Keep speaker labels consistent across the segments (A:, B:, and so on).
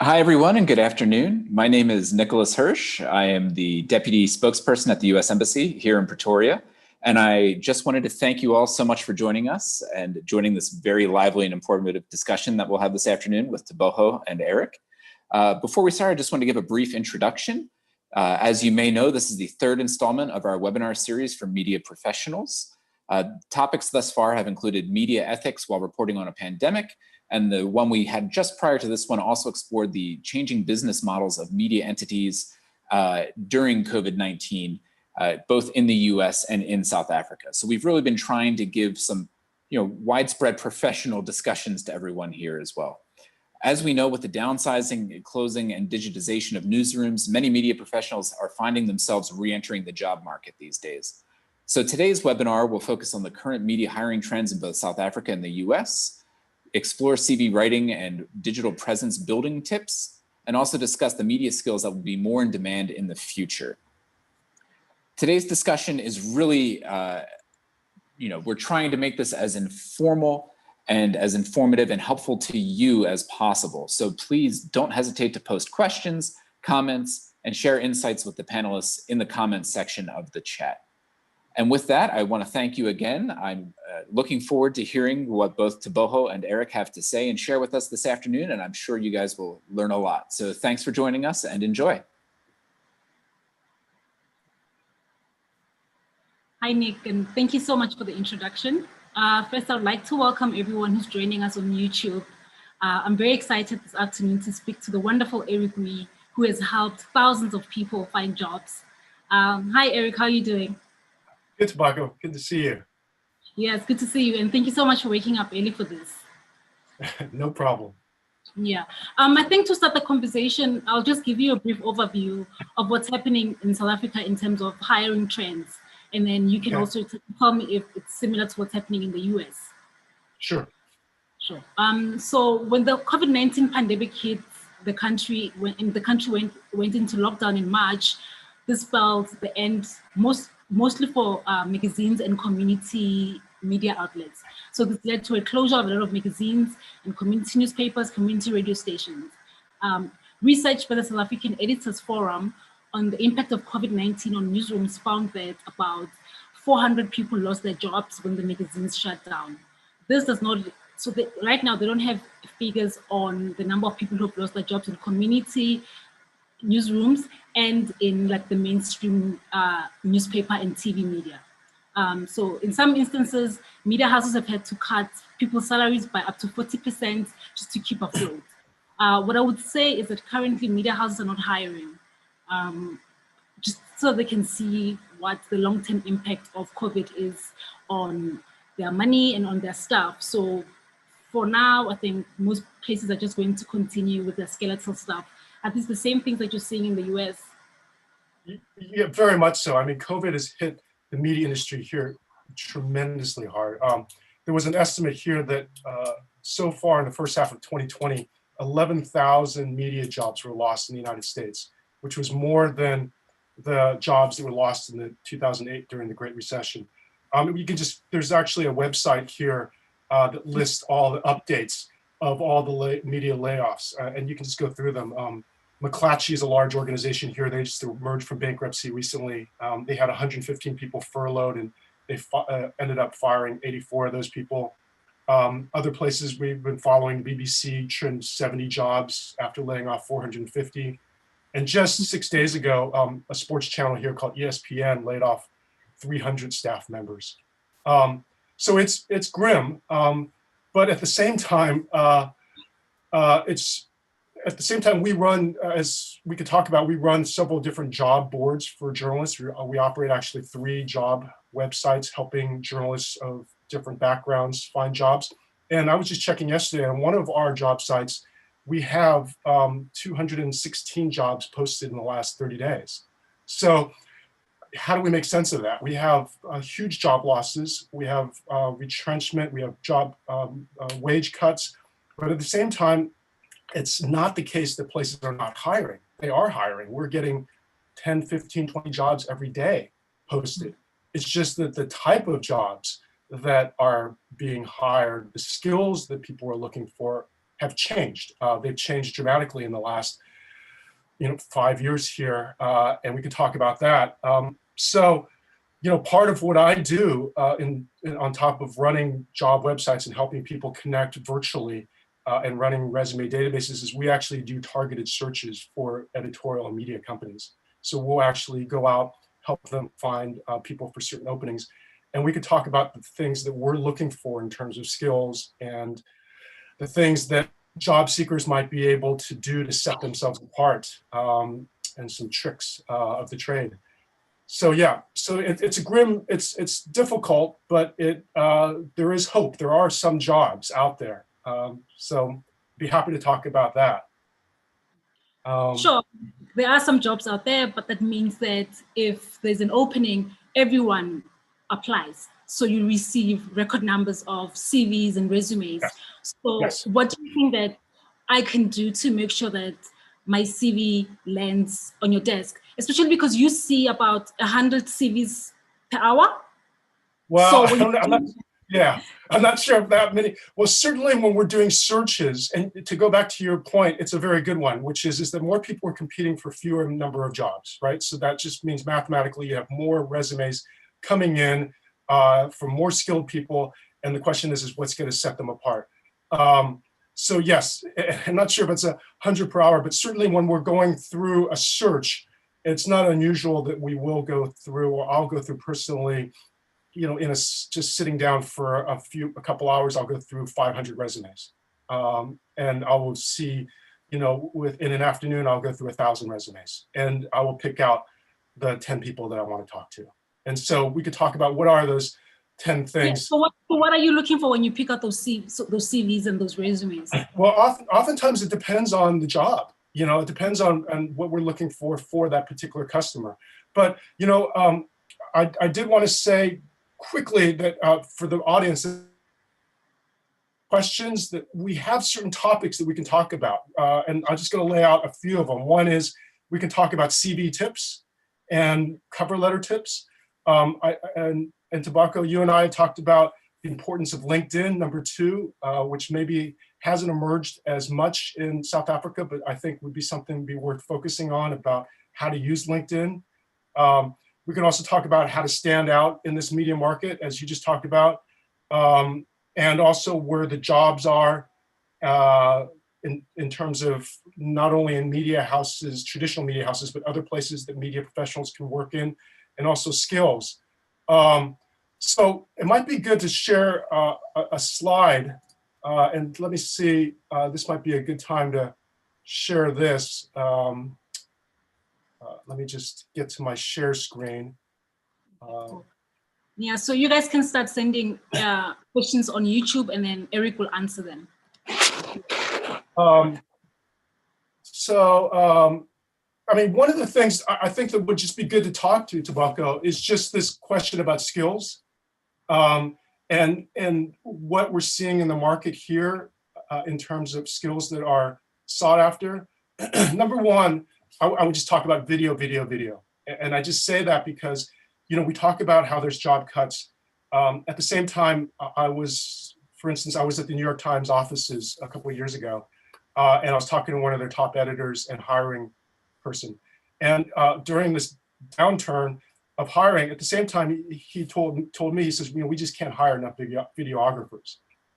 A: Hi, everyone, and good afternoon. My name is Nicholas Hirsch. I am the Deputy Spokesperson at the U.S. Embassy here in Pretoria. And I just wanted to thank you all so much for joining us and joining this very lively and informative discussion that we'll have this afternoon with Tebogo and Eric. Before we start, I just want to give a brief introduction. As you may know, this is the third installment of our webinar series for media professionals. Topics thus far have included media ethics while reporting on a pandemic, and the one we had just prior to this one also explored the changing business models of media entities during COVID-19, both in the US and in South Africa. So we've really been trying to give some widespread professional discussions to everyone here as well. As we know, with the downsizing, closing, and digitization of newsrooms, many media professionals are finding themselves re-entering the job market these days. So today's webinar will focus on the current media hiring trends in both South Africa and the US, explore CV writing and digital presence building tips, and also discuss the media skills that will be more in demand in the future. Today's discussion is really, we're trying to make this as informal and as informative and helpful to you as possible. So please don't hesitate to post questions, comments, and share insights with the panelists in the comments section of the chat. And with that, I want to thank you again. I'm looking forward to hearing what both Tebogo and Eric have to say and share with us this afternoon, and I'm sure you guys will learn a lot. So thanks for joining us and enjoy.
B: Hi, Nick, and thank you so much for the introduction. First, I'd like to welcome everyone who's joining us on YouTube. I'm very excited this afternoon to speak to the wonderful Eric Wee, who has helped thousands of people find jobs. Hi, Eric, how are you doing?
C: Good, Tebogo. Good to see you.
B: Yeah, it's good to see you. And thank you so much for waking up early for this.
C: No problem.
B: Yeah. I think to start the conversation, I'll just give you a brief overview of what's happening in South Africa in terms of hiring trends. And then you can also tell me if it's similar to what's happening in the US.
C: Sure.
B: Sure. So when the COVID-19 pandemic hit the country, when the country went into lockdown in March, this spelled the end mostly for magazines and community media outlets. So this led to a closure of a lot of magazines and community newspapers, community radio stations. Research by the South African Editors Forum on the impact of COVID-19 on newsrooms found that about 400 people lost their jobs when the magazines shut down. This does not, so right now they don't have figures on the number of people who have lost their jobs in community newsrooms and in like the mainstream newspaper and TV media. So in some instances, media houses have had to cut people's salaries by up to 40% just to keep afloat. What I would say is that currently media houses are not hiring, just so they can see what the long-term impact of COVID is on their money and on their staff. So for now, I think most places are just going to continue with their skeletal staff. Are these the same things that you're seeing in the US?
C: Yeah, very much so. I mean, COVID has hit the media industry here tremendously hard. There was an estimate here that so far in the first half of 2020, 11,000 media jobs were lost in the United States, which was more than the jobs that were lost in the 2008 during the Great Recession. You can there's actually a website here that lists all the updates of all the media layoffs, and you can just go through them. McClatchy is a large organization here. They just emerged from bankruptcy recently. They had 115 people furloughed, and they ended up firing 84 of those people. Other places we've been following, BBC trimmed 70 jobs after laying off 450. And just 6 days ago, a sports channel here called ESPN laid off 300 staff members. So it's grim. But at the same time, we run, as we could talk about, we run several different job boards for journalists. We operate actually 3 job websites helping journalists of different backgrounds find jobs. And I was just checking yesterday on one of our job sites, we have 216 jobs posted in the last 30 days. So how do we make sense of that? We have huge job losses, we have retrenchment, we have job wage cuts, but at the same time, it's not the case that places are not hiring. They are hiring. We're getting 10, 15, 20 jobs every day posted. It's just that the type of jobs that are being hired, the skills that people are looking for have changed. They've changed dramatically in the last 5 years here, and we could talk about that. So, part of what I do on top of running job websites and helping people connect virtually and running resume databases is we actually do targeted searches for editorial and media companies. So we'll actually go out, help them find people for certain openings. And we could talk about the things that we're looking for in terms of skills and the things that job seekers might be able to do to set themselves apart, and some tricks of the trade. So yeah, so it's difficult, but there is hope. There are some jobs out there. So be happy to talk about that.
B: Sure, there are some jobs out there, but that means that if there's an opening, everyone applies. So you receive record numbers of CVs and resumes.
C: Yes.
B: So
C: Yes.
B: What do you think that I can do to make sure that my CV lands on your desk, especially because you see about 100 CVs per hour?
C: Well,
B: So
C: I'm not sure of that many. Well, certainly when we're doing searches, and to go back to your point, it's a very good one, which is that more people are competing for fewer number of jobs, right? So that just means mathematically you have more resumes coming in from more skilled people, and the question is what's going to set them apart? So yes, I'm not sure if it's 100 per hour, but certainly when we're going through a search, it's not unusual that we will go through, or I'll go through personally, just sitting down for a couple hours, I'll go through 500 resumes. And I will see, in an afternoon, I'll go through 1,000 resumes, and I will pick out the 10 people that I want to talk to. And so we could talk about what are those 10 things.
B: Yeah, so what are you looking for when you pick out those CVs and those resumes?
C: Well, oftentimes it depends on the job. It depends on what we're looking for that particular customer. But, I did want to say quickly that for the audience, questions that we have certain topics that we can talk about. And I'm just going to lay out a few of them. One is we can talk about CV tips and cover letter tips. And Tebogo, you and I talked about the importance of LinkedIn, number 2, which maybe hasn't emerged as much in South Africa, but I think would be something be worth focusing on about how to use LinkedIn. We can also talk about how to stand out in this media market, as you just talked about, and also where the jobs are in terms of not only in media houses, traditional media houses, but other places that media professionals can work in, and also skills. So it might be good to share a slide, and let me see, this might be a good time to share this. Let me just get to my share screen.
B: Yeah, so you guys can start sending questions on YouTube, and then Eric will answer them.
C: I mean, one of the things I think that would just be good to talk to Tebogo is just this question about skills, and what we're seeing in the market here in terms of skills that are sought after. Number one, I would just talk about video. And I just say that because, we talk about how there's job cuts. At the same time, for instance, I was at the New York Times offices a couple of years ago, and I was talking to one of their top editors and hiring person. And during this downturn of hiring, at the same time, he told me, he says, we just can't hire enough videographers.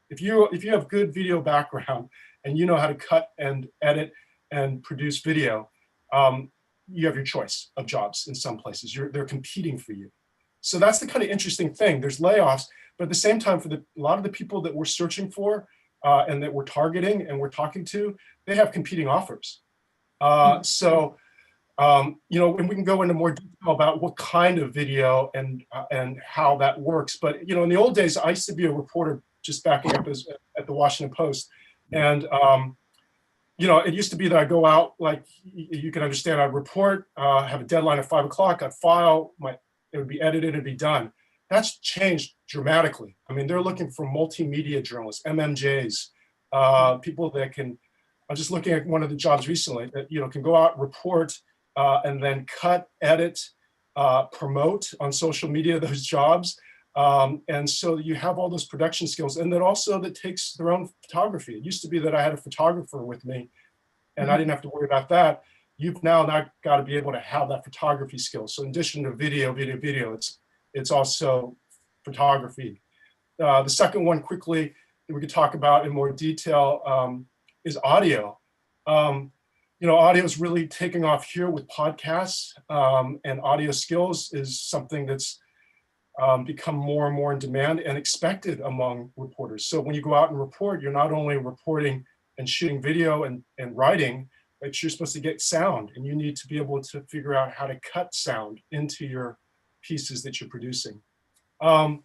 C: If you have good video background and you know how to cut and edit and produce video, you have your choice of jobs in some places. They're competing for you. So that's the kind of interesting thing. There's layoffs, but at the same time, for a lot of the people that we're searching for and that we're targeting and we're talking to, they have competing offers. And we can go into more detail about what kind of video and how that works. But in the old days, I used to be a reporter just backing up at the Washington Post, and it used to be that I go out, like you can understand, I'd report, have a deadline at 5 o'clock, I'd file, it would be edited, it'd be done. That's changed dramatically. I mean, they're looking for multimedia journalists, MMJs, people that can. I was just looking at one of the jobs recently that can go out, report, and then cut, edit, promote on social media those jobs. And so you have all those production skills, and then also that takes their own photography. It used to be that I had a photographer with me and I didn't have to worry about that. You've now not got to be able to have that photography skill. So in addition to video, it's also photography. The second one quickly that we could talk about in more detail is audio. Audio is really taking off here with podcasts, and audio skills is something that's become more and more in demand and expected among reporters. So when you go out and report, you're not only reporting and shooting video and writing, but you're supposed to get sound, and you need to be able to figure out how to cut sound into your pieces that you're producing. And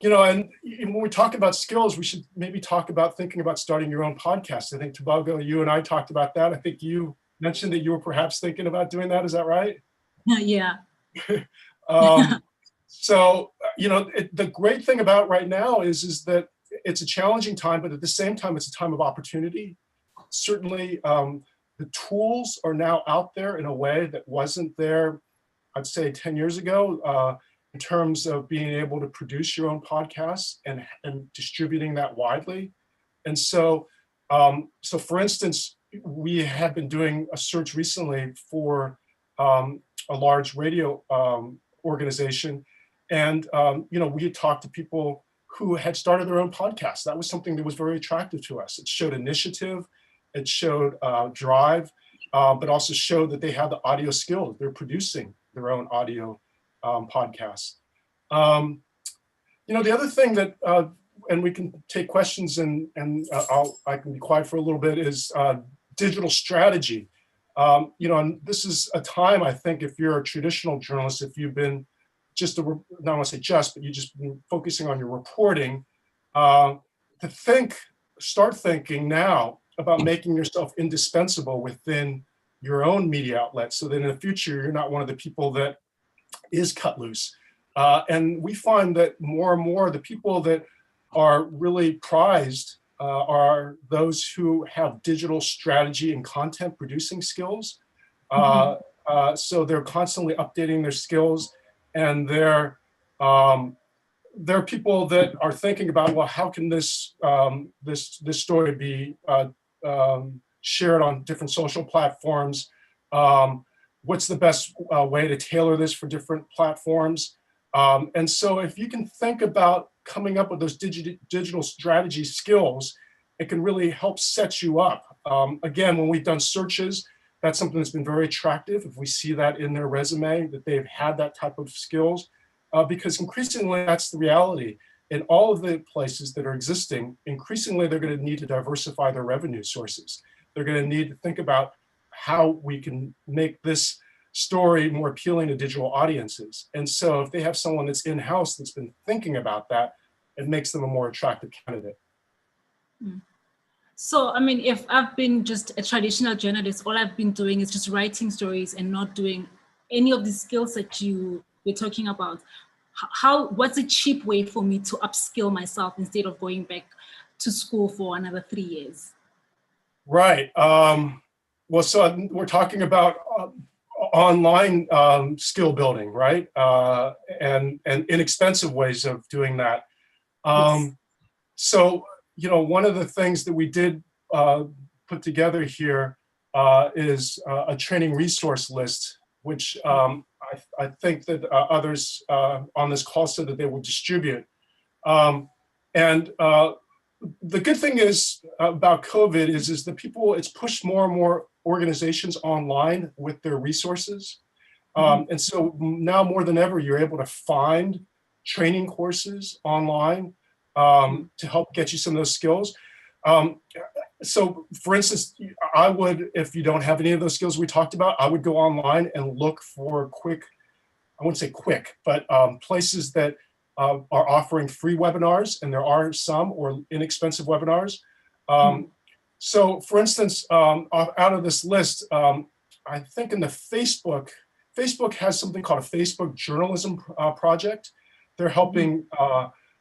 C: when we talk about skills, we should maybe talk about thinking about starting your own podcast. I think Tebogo, you and I talked about that. I think you mentioned that you were perhaps thinking about doing that. Is that right?
B: Yeah.
C: So, the great thing about right now is that it's a challenging time, but at the same time, it's a time of opportunity. Certainly, the tools are now out there in a way that wasn't there, I'd say 10 years ago, in terms of being able to produce your own podcasts and distributing that widely. And so for instance, we have been doing a search recently for a large radio organization. And, we had talked to people who had started their own podcasts. That was something that was very attractive to us. It showed initiative, it showed drive, but also showed that they had the audio skills. They're producing their own audio podcasts. The other thing that, and we can take questions and I can be quiet for a little bit, is digital strategy. And this is a time, I think, if you're a traditional journalist, if you've been not want to say just, but you've just been focusing on your reporting, start thinking now about making yourself indispensable within your own media outlet, so that in the future, you're not one of the people that is cut loose. And we find that more and more the people that are really prized are those who have digital strategy and content producing skills. So they're constantly updating their skills, and they're people that are thinking about, well, how can this story be shared on different social platforms? What's the best way to tailor this for different platforms? And so if you can think about coming up with those digital strategy skills, it can really help set you up. Again, when we've done searches, that's something that's been very attractive. If we see that in their resume, that they've had that type of skills, because increasingly that's the reality. In all of the places that are existing, increasingly they're going to need to diversify their revenue sources. They're going to need to think about how we can make this story more appealing to digital audiences. And so if they have someone that's in-house that's been thinking about that, it makes them a more attractive candidate.
B: So, I mean, if I've been just a traditional journalist, all I've been doing is just writing stories and not doing any of the skills that you were talking about, what's a cheap way for me to upskill myself instead of going back to school for another 3 years?
C: Right. Well, so we're talking about online skill building, right? And inexpensive ways of doing that.
B: Yes.
C: So, one of the things that we did put together here is a training resource list, which I think that others on this call said that they will distribute. And the good thing is about COVID is that it's pushed more and more organizations online with their resources. And so now more than ever, you're able to find training courses online to help get you some of those skills. So for instance, I would, if you don't have any of those skills we talked about, I would go online and look for I wouldn't say quick, but places that are offering free webinars, and there are some, or inexpensive webinars. So for instance, out of this list, I think in the Facebook has something called a Facebook journalism project. They're helping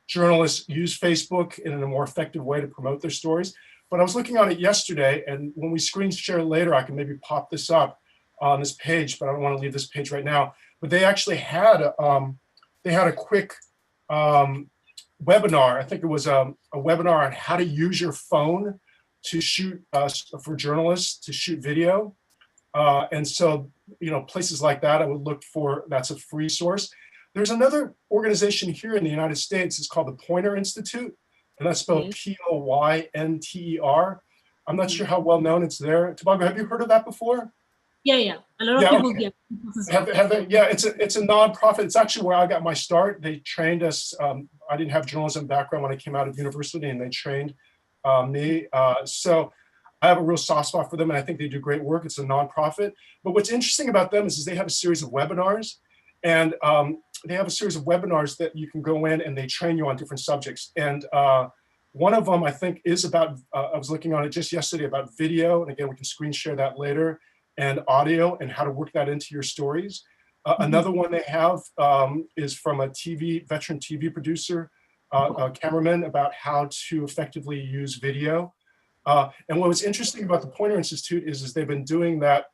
C: journalists use Facebook in a more effective way to promote their stories. But I was looking on it yesterday, and when we screen share later, I can maybe pop this up on this page, but I don't want to leave this page right now. But they actually had a quick webinar. I think it was a webinar on how to use your phone to shoot, for journalists to shoot video. And so, places like that, I would look for, that's a free source. There's another organization here in the United States. It's called the Poynter Institute, and that's spelled Poynter. I'm not sure how well known it's there. Tebogo, have you heard of that before?
B: Yeah. A lot of people get.
C: Yeah, it's a nonprofit. It's actually where I got my start. They trained us. I didn't have journalism background when I came out of university, and they trained me. So I have a real soft spot for them, and I think they do great work. It's a nonprofit. But what's interesting about them is they have a series of webinars, and they have a series of webinars that you can go in and they train you on different subjects. And one of them, I think, is about, I was looking on it just yesterday, about video. And again, we can screen share that later, and audio and how to work that into your stories. Another one they have is from a veteran TV producer, cameraman, about how to effectively use video. And what was interesting about the Poynter Institute is they've been doing that.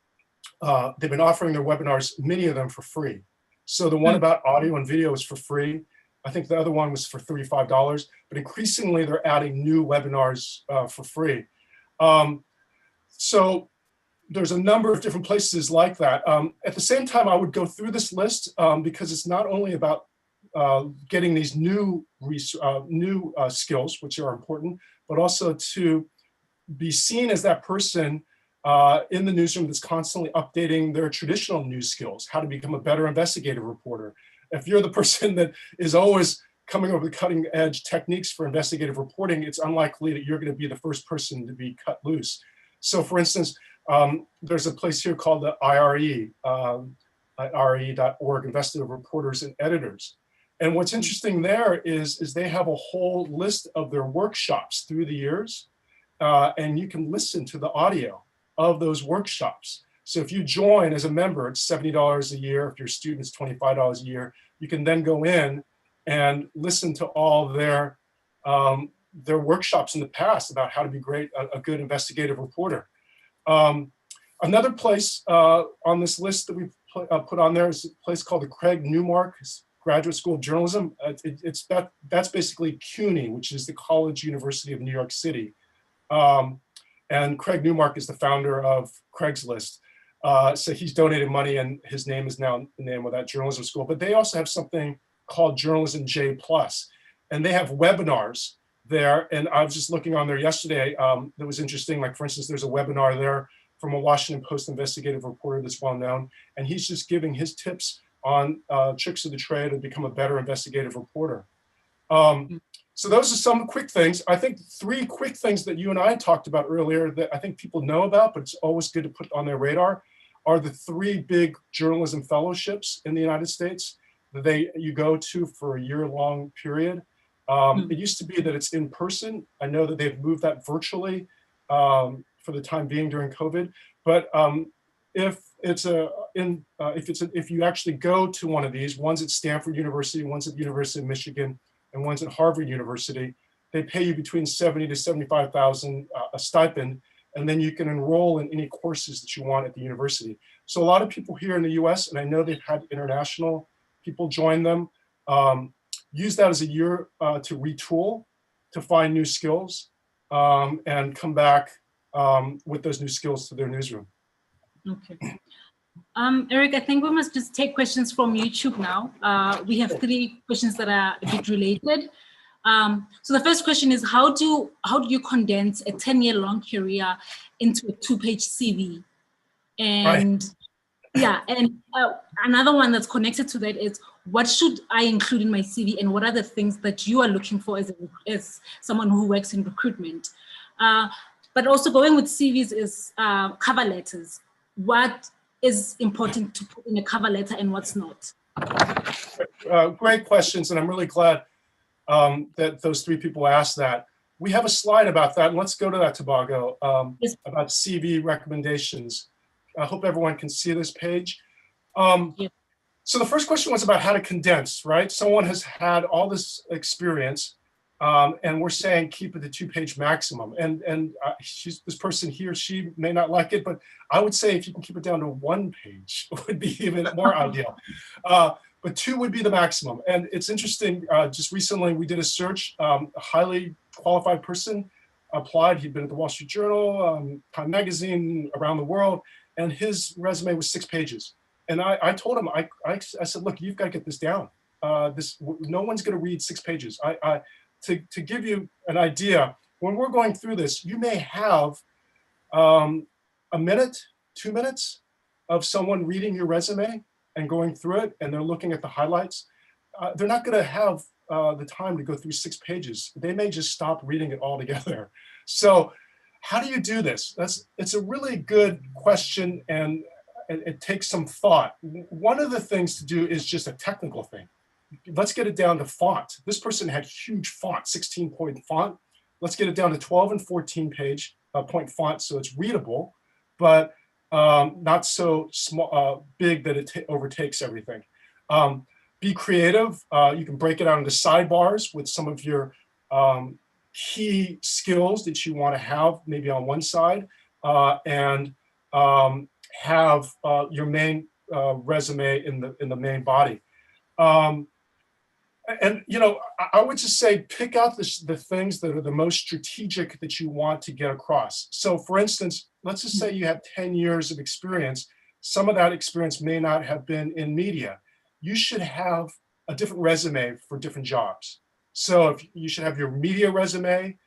C: They've been offering their webinars, many of them for free. So the one about audio and video is for free. I think the other one was for $35, but increasingly they're adding new webinars for free. So there's a number of different places like that. At the same time, I would go through this list because it's not only about getting these new skills, which are important, but also to be seen as that person in the newsroom that's constantly updating their traditional news skills, how to become a better investigative reporter. If you're the person that is always coming up with cutting edge techniques for investigative reporting, it's unlikely that you're going to be the first person to be cut loose. So for instance, there's a place here called the IRE, IRE.org, Investigative Reporters and Editors. And what's interesting there is they have a whole list of their workshops through the years, and you can listen to the audio of those workshops. So if you join as a member, it's $70 a year. If you're a student, it's $25 a year. You can then go in and listen to all their workshops in the past about how to be a good investigative reporter. Another place on this list that we put on there is a place called the Craig Newmark Graduate School of Journalism. That's basically CUNY, which is the College University of New York City. And Craig Newmark is the founder of Craigslist. So he's donated money, and his name is now the name of that journalism school. But they also have something called Journalism J+, and they have webinars there. And I was just looking on there yesterday. That was interesting. Like, for instance, there's a webinar there from a Washington Post investigative reporter that's well known, and he's just giving his tips on tricks of the trade to become a better investigative reporter. So those are some quick things. I think 3 quick things that you and I talked about earlier that I think people know about, but it's always good to put on their radar, are the 3 big journalism fellowships in the United States that you go to for a year-long period. It used to be that it's in person. I know that they've moved that virtually for the time being during COVID. But if you actually go to one of these, one's at Stanford University, one's at the University of Michigan, and one's at Harvard University, they pay you between $70,000 to $75,000 a stipend, and then you can enroll in any courses that you want at the university. So a lot of people here in the US, and I know they've had international people join them, use that as a year to retool, to find new skills, and come back with those new skills to their newsroom.
B: Okay. Eric, I think we must just take questions from YouTube now. We have 3 questions that are a bit related. So the first question is, how do you condense a 10-year-long career into a 2-page CV? And yeah, and another one that's connected to that is, what should I include in my CV, and what are the things that you are looking for as someone who works in recruitment? But also going with CVs is cover letters. What is important to put in a cover letter and what's not?
C: Great questions, and I'm really glad that those 3 people asked that. We have a slide about that, and let's go to that, Tebogo,
B: yes.
C: About CV recommendations. I hope everyone can see this page.
B: Yes.
C: So the first question was about how to condense, right? Someone has had all this experience, and we're saying keep it to 2-page maximum. And this person, he or she may not like it, but I would say if you can keep it down to 1 page, it would be even more ideal. but 2 would be the maximum. And it's interesting, just recently we did a search, a highly qualified person applied. He'd been at the Wall Street Journal, Time Magazine, around the world, and his resume was 6 pages. And I told him, I said, look, you've got to get this down. No one's going to read 6 pages. To give you an idea, when we're going through this, you may have a minute, 2 minutes of someone reading your resume and going through it, and they're looking at the highlights. They're not going to have the time to go through 6 pages. They may just stop reading it altogether. So how do you do this? It's a really good question, and it takes some thought. One of the things to do is just a technical thing. Let's get it down to font. This person had huge font, 16-point font. Let's get it down to 12 and 14 point font so it's readable, but not so small, big that it overtakes everything. Be creative. You can break it out into sidebars with some of your key skills that you want to have maybe on one side, and have your main resume in the main body. And I would just say pick out the things that are the most strategic that you want to get across. So for instance, let's just say you have 10 years of experience. Some of that experience may not have been in media. You should have a different resume for different jobs. So if you should have your media resume,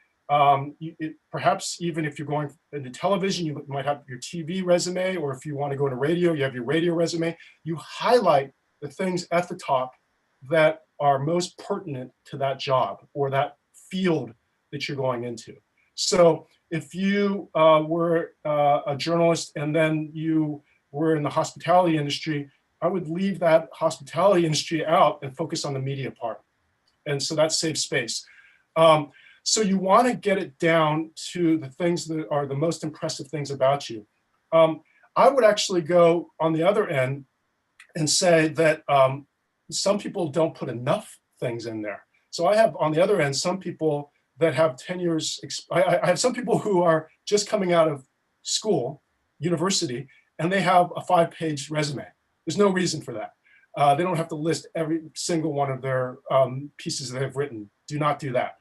C: perhaps even if you're going into television, you might have your TV resume, or if you want to go into radio, you have your radio resume. You highlight the things at the top that are most pertinent to that job or that field that you're going into. So if you were a journalist and then you were in the hospitality industry, I would leave that hospitality industry out and focus on the media part. And so that saves space. So you want to get it down to the things that are the most impressive things about you. I would actually go on the other end and say that some people don't put enough things in there. So I have on the other end some people that have 10 years. I have some people who are just coming out of school, university, and they have a 5-page resume. There's no reason for that. They don't have to list every single one of their pieces that they've written. Do not do that.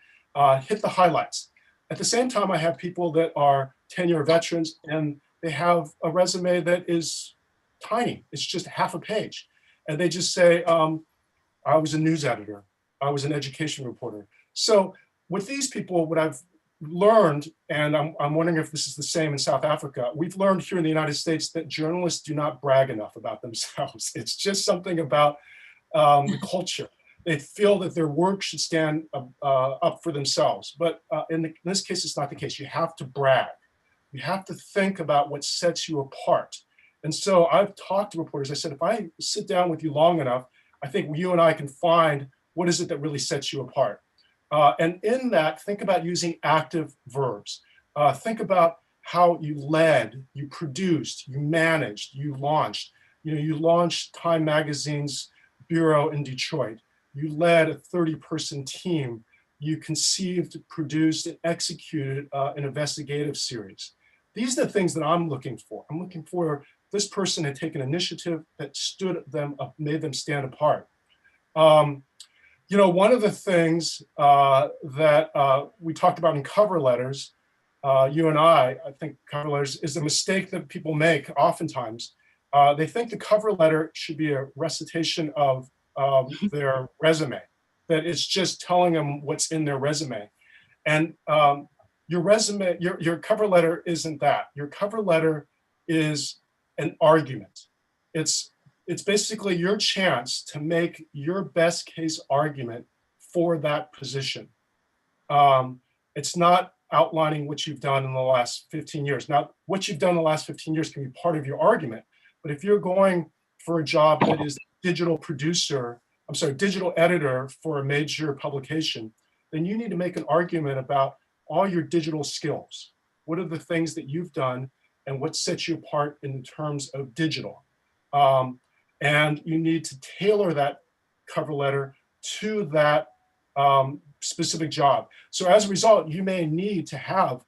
C: Hit the highlights. At the same time, I have people that are 10-year veterans and they have a resume that is tiny. It's just half a page. And they just say, I was a news editor. I was an education reporter. So with these people, what I've learned, and I'm wondering if this is the same in South Africa, we've learned here in the United States that journalists do not brag enough about themselves. It's just something about the culture. They feel that their work should stand up for themselves. But in this case, it's not the case. You have to brag. You have to think about what sets you apart. And so I've talked to reporters. I said, if I sit down with you long enough, I think you and I can find what is it that really sets you apart. And in that, think about using active verbs. Think about how you led, you produced, you managed, you launched. You launched Time Magazine's bureau in Detroit. You led a 30-person team. You conceived, produced, and executed an investigative series. These are the things that I'm looking for. I'm looking for this person had taken initiative that stood them up, made them stand apart. One of the things that we talked about in cover letters, you and I think cover letters is a mistake that people make oftentimes. They think the cover letter should be a recitation of their resume, that it's just telling them what's in their resume. And your resume, your cover letter isn't that. Your cover letter is an argument. It's basically your chance to make your best case argument for that position. It's not outlining what you've done in the last 15 years. Now, what you've done in the last 15 years can be part of your argument, but if you're going for a job that is digital editor for a major publication, then you need to make an argument about all your digital skills. What are the things that you've done and what sets you apart in terms of digital? And you need to tailor that cover letter to that specific job. So as a result, you may need to have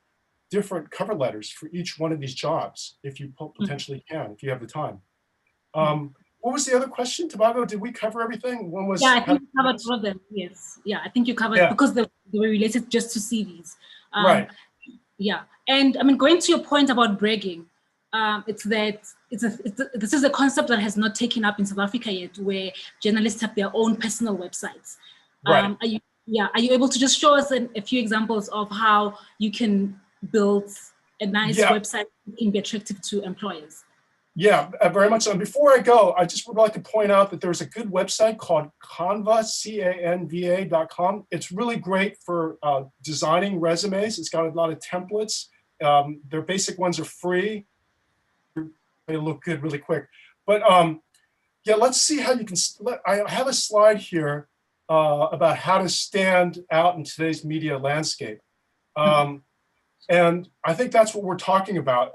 C: different cover letters for each one of these jobs if you potentially can, if you have the time. what was the other question, Tebogo? Did we cover everything? One was
B: I think you covered all of them. Yes. Yeah, I think you covered because they were related just to CVs.
C: Right.
B: Yeah, and I mean, going to your point about bragging, this is a concept that has not taken up in South Africa yet, where journalists have their own personal websites.
C: Right.
B: Are you able to just show us a few examples of how you can build a nice website that can be attractive to employers?
C: Yeah, very much so. And before I go, I just would like to point out that there's a good website called Canva, CANVA.com. It's really great for designing resumes. It's got a lot of templates. Their basic ones are free. They look good really quick. But yeah, let's see how you can, I have a slide here about how to stand out in today's media landscape. And I think that's what we're talking about.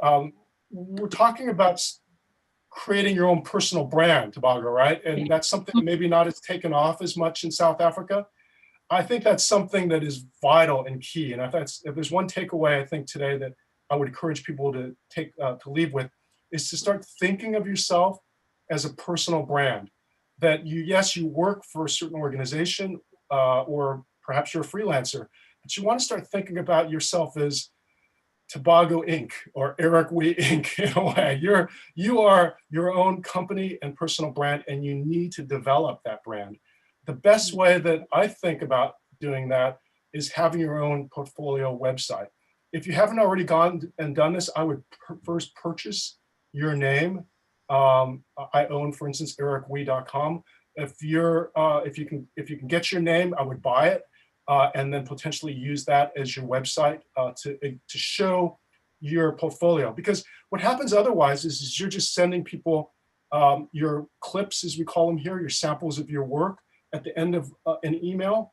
C: We're talking about creating your own personal brand, Tebogo, right? And that's something that maybe not as taken off as much in South Africa. I think that's something that is vital and key. And if there's one takeaway I think today that I would encourage people to leave with, is to start thinking of yourself as a personal brand. That you work for a certain organization, or perhaps you're a freelancer, but you want to start thinking about yourself as Tebogo Inc. or Eric Wee Inc. in a way. You are your own company and personal brand, and you need to develop that brand. The best way that I think about doing that is having your own portfolio website. If you haven't already gone and done this, I would first purchase your name. I own, for instance, ericwee.com. If you can get your name, I would buy it. And then potentially use that as your website to show your portfolio. Because what happens otherwise is you're just sending people your clips, as we call them here, your samples of your work at the end of an email.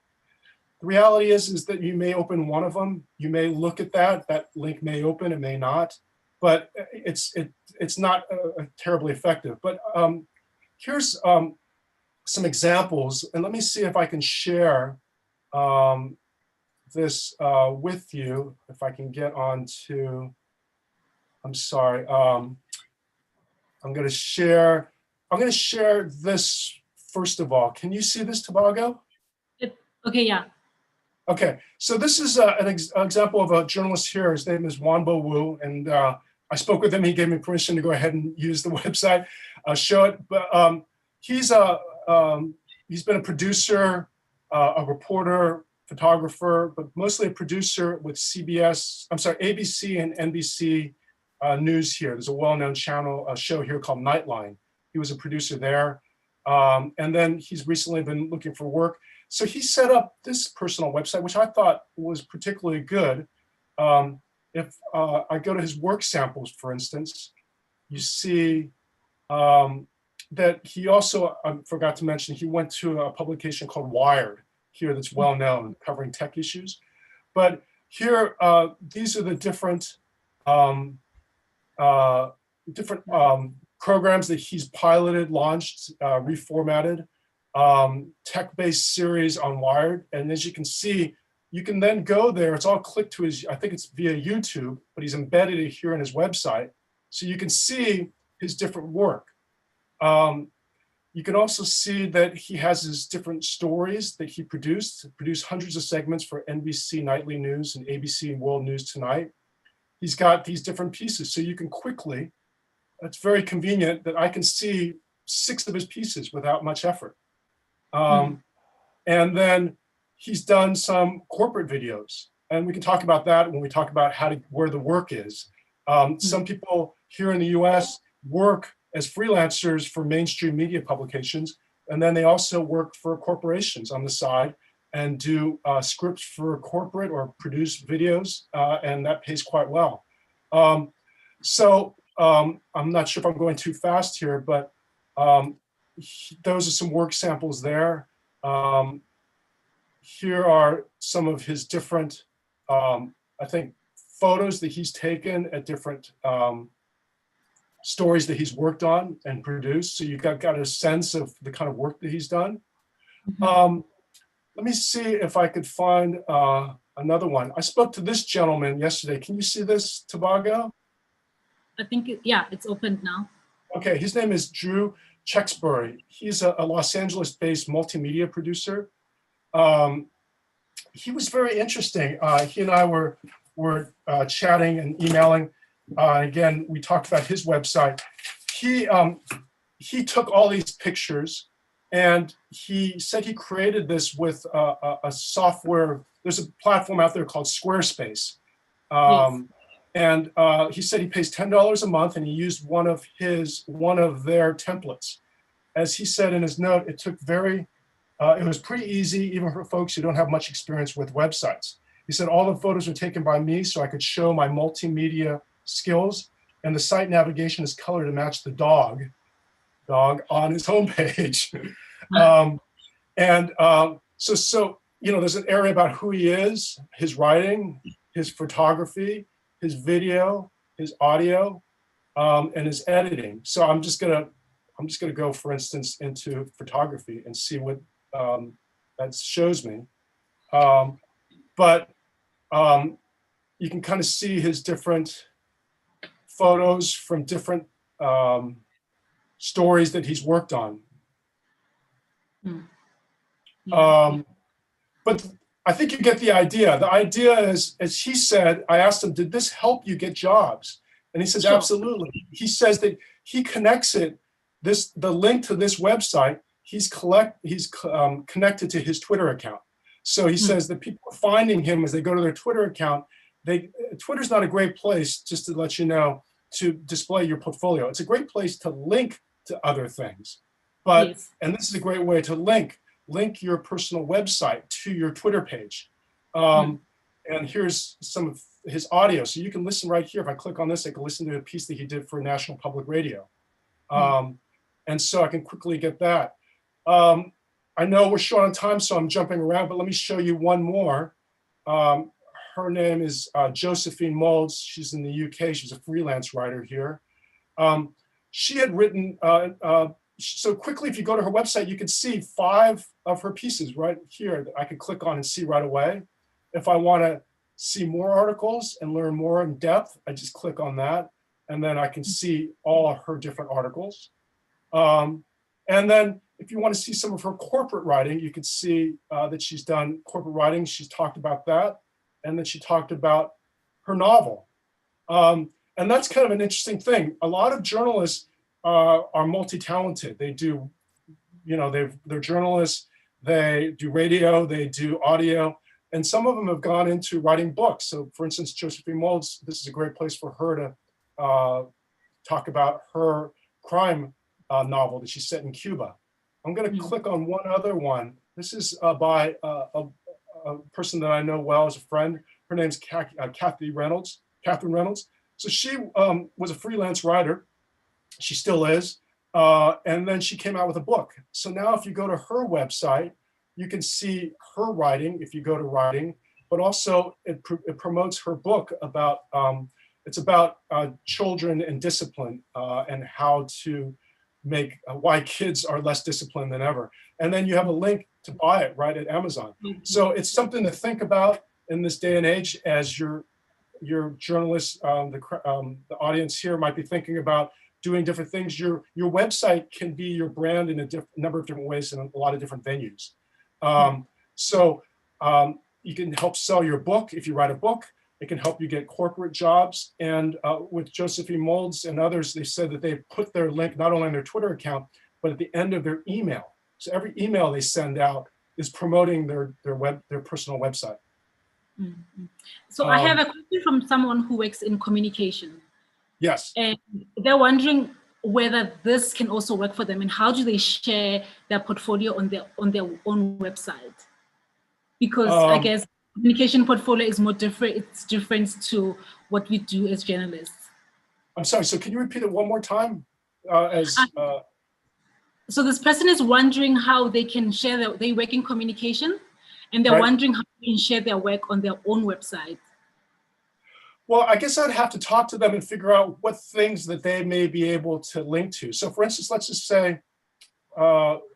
C: The reality is that you may open one of them, you may look at that link may open, it may not, but it's not terribly effective. But here's some examples, and let me see if I can share this with you, if I can get on to, I'm sorry, I'm going to share this first of all. Can you see this, Tebogo?
B: Okay, yeah.
C: Okay, so this is an example of a journalist here. His name is Wanbo Wu, and I spoke with him. He gave me permission to go ahead and use the website, show it. But he's been a producer, a reporter, photographer, but mostly a producer with ABC and NBC News here. There's a well-known channel, a show here called Nightline. He was a producer there. And then he's recently been looking for work. So he set up this personal website, which I thought was particularly good. If I go to his work samples, for instance, you see that he also, I forgot to mention, he went to a publication called Wired here that's well known, covering tech issues. But here, these are the different programs that he's piloted, launched, reformatted, tech-based series on Wired. And as you can see, you can then go there. It's all clicked to his, I think it's via YouTube, but he's embedded it here in his website. So you can see his different work. You can also see that he has his different stories that he produced hundreds of segments for NBC Nightly News and ABC World News Tonight. He's got these different pieces. So you can quickly, it's very convenient that I can see 6 of his pieces without much effort. And then he's done some corporate videos, and we can talk about that when we talk about where the work is. Some people here in the US work as freelancers for mainstream media publications, and then they also work for corporations on the side and do scripts for corporate or produce videos, and that pays quite well. So I'm not sure if I'm going too fast here, but those are some work samples there. Here are some of his different, I think, photos that he's taken at different stories that he's worked on and produced. So you got a sense of the kind of work that he's done. Let me see if I could find another one. I spoke to this gentleman yesterday. Can you see this, Tebogo?
B: I think, yeah, it's opened now.
C: Okay, his name is Drew Chexbury. He's a Los Angeles-based multimedia producer. He was very interesting. He and I were chatting and emailing. Again, we talked about his website. He took all these pictures, and he said he created this with a software. There's a platform out there called Squarespace.
B: Yes.
C: And he said he pays $10 a month, and he used one of their templates. As he said in his note, it was pretty easy, even for folks who don't have much experience with websites. He said all the photos were taken by me so I could show my multimedia skills, and the site navigation is colored to match the dog on his homepage. So there's an area about who he is, his writing, his photography, his video, his audio, and his editing. So I'm just gonna go, for instance, into photography and see what that shows me. But you can kind of see his different photos from different stories that he's worked on. But I think you get the idea. The idea is, as he said, I asked him, did this help you get jobs? And he says,
B: Sure.
C: Absolutely. He says that he connects the link to this website, he's connected to his Twitter account. So he says that people are finding him as they go to their Twitter account. Twitter's not a great place, just to let you know, to display your portfolio. It's a great place to link to other things. But,
B: Yes.
C: and this is a great way to link your personal website to your Twitter page. And here's some of his audio. So you can listen right here. If I click on this, I can listen to a piece that he did for National Public Radio. And so I can quickly get that. I know we're short on time, so I'm jumping around, but let me show you one more. Her name is Josephine Moulds. She's in the UK. She's a freelance writer here. She had written, so quickly, if you go to her website, you can see 5 of her pieces right here that I can click on and see right away. If I want to see more articles and learn more in depth, I just click on that, and then I can see all of her different articles. And then if you want to see some of her corporate writing, you can see that she's done corporate writing. She's talked about that. And then she talked about her novel. And that's kind of an interesting thing. A lot of journalists are multi-talented. They do, they're journalists, they do radio, they do audio, and some of them have gone into writing books. So for instance, Josephine Moulds, this is a great place for her to talk about her crime novel that she set in Cuba. I'm going to click on one other one. This is by a person that I know well as a friend. Her name's Katherine Reynolds. So she was a freelance writer. She still is. And then she came out with a book. So now if you go to her website, you can see her writing if you go to writing, but also it promotes her book about, it's about children and discipline and how to make, why kids are less disciplined than ever. And then you have a link to buy it right at Amazon. So it's something to think about in this day and age as your journalists, the audience here might be thinking about doing different things. Your website can be your brand in a number of different ways in a lot of different venues. You can help sell your book if you write a book. It can help you get corporate jobs. And with Josephine Moulds and others, they said that they put their link not only on their Twitter account, but at the end of their email. So every email they send out is promoting their personal website.
B: So I have a question from someone who works in communication.
C: Yes.
B: And they're wondering whether this can also work for them and how do they share their portfolio on their own website? Because I guess communication portfolio is more different. It's different to what we do as journalists.
C: I'm sorry. So can you repeat it one more time?
B: So this person is wondering how they can share they work in communication, and they're wondering how they can share their work on their own website.
C: Well, I guess I'd have to talk to them and figure out what things that they may be able to link to. So for instance, let's just say, I've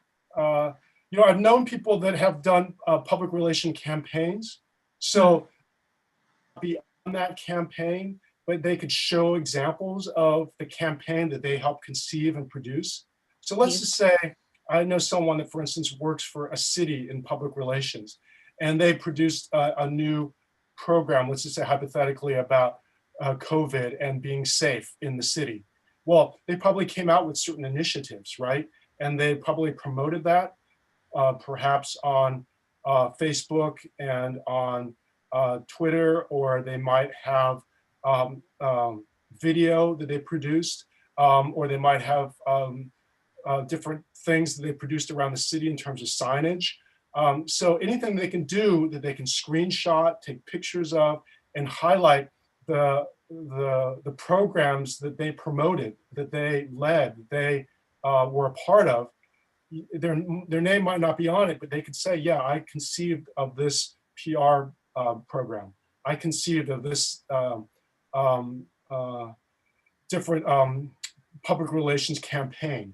C: known people that have done public relation campaigns. So beyond that campaign, but they could show examples of the campaign that they helped conceive and produce. So let's
B: Yes.
C: just say I know someone that, for instance, works for a city in public relations, and they produced a new program, let's just say hypothetically, about COVID and being safe in the city. Well, they probably came out with certain initiatives, right? And they probably promoted that perhaps on Facebook and on Twitter, or they might have video that they produced, or they might have different things that they produced around the city in terms of signage. So anything they can do that they can screenshot, take pictures of, and highlight the programs that they promoted, that they led, that they were a part of. Their name might not be on it, but they could say, yeah, I conceived of this PR program. I conceived of this different public relations campaign.